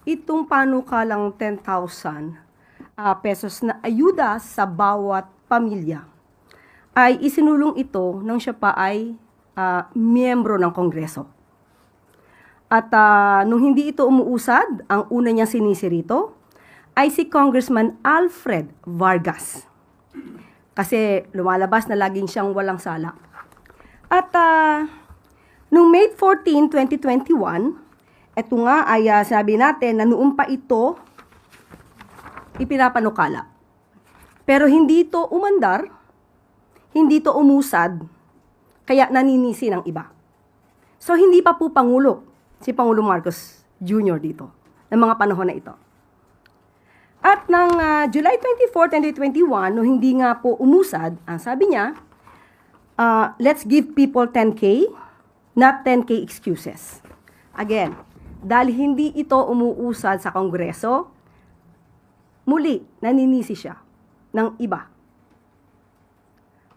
itong panukalang 10,000 pesos na ayuda sa bawat pamilya ay isinulong ito nang siya pa ay miyembro ng Kongreso. At nung hindi ito umuusad, ang una niyang sinisi rito ay si Congressman Alfred Vargas. Kasi lumalabas na laging siyang walang sala. At nung May 14, 2021, ito nga ay sabi natin na noon pa ito ipinapanukala. Pero hindi ito umandar, hindi ito umusad, kaya naninisi ng iba. So hindi pa po Pangulo si Pangulong Marcos Jr. dito, ng mga panahon na ito. At ng July 24, 2021, no hindi nga po umusad, ang sabi niya, let's give people 10K, not 10K excuses. Again, dahil hindi ito umuusad sa Kongreso, muli, naninisi siya ng iba.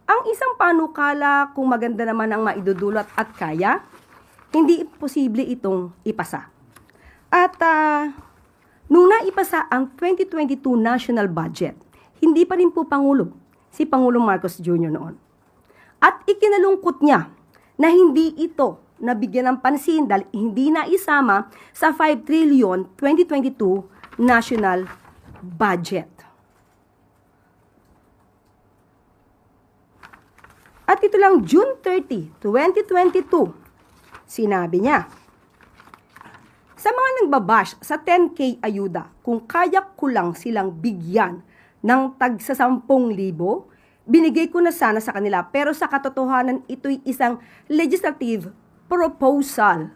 Ang isang panukala, kung maganda naman ang maidudulot at kaya, hindi posible itong ipasa. At nung naipasa ang 2022 national budget, hindi pa rin po Pangulo si Pangulong Marcos Jr. noon. At ikinalungkot niya na hindi ito nabigyan ng pansin dahil hindi na isama sa 5 trillion 2022 national budget. At ito lang June 30, 2022, sinabi niya, sa mga nagbabash sa 10K ayuda, kung kaya ko lang silang bigyan ng tagsa 10,000, binigay ko na sana sa kanila. Pero sa katotohanan, ito'y isang legislative proposal.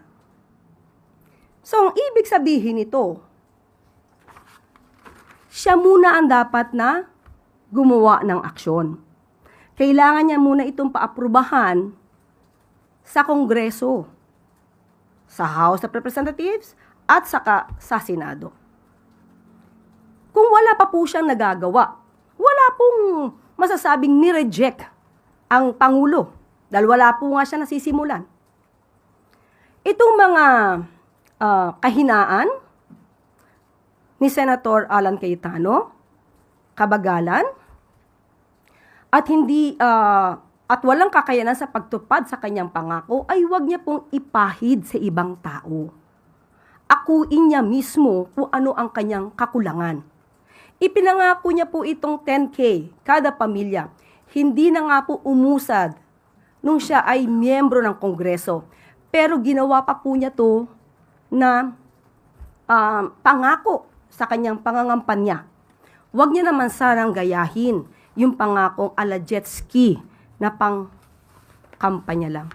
So, ang ibig sabihin nito, siya muna ang dapat na gumawa ng aksyon. Kailangan niya muna itong paaprubahan sa Kongreso, sa House of Representatives, at saka sa Senado. Kung wala pa po siyang nagagawa, wala pong masasabing ni-reject ang Pangulo dahil wala po nga siya nasisimulan. Itong mga kahinaan ni Senator Alan Cayetano, kabagalan, at hindi at walang kakayanan sa pagtupad sa kanyang pangako, ay huwag niya pong ipahid sa ibang tao. Akuin niya mismo kung ano ang kanyang kakulangan. Ipinangako niya po itong 10K kada pamilya. Hindi na nga po umusad nung siya ay miyembro ng Kongreso. Pero ginawa pa po niya to na pangako sa kanyang pangangampanya. Huwag niya naman sanang gayahin yung pangakong ala jet ski na pang kampanya lang.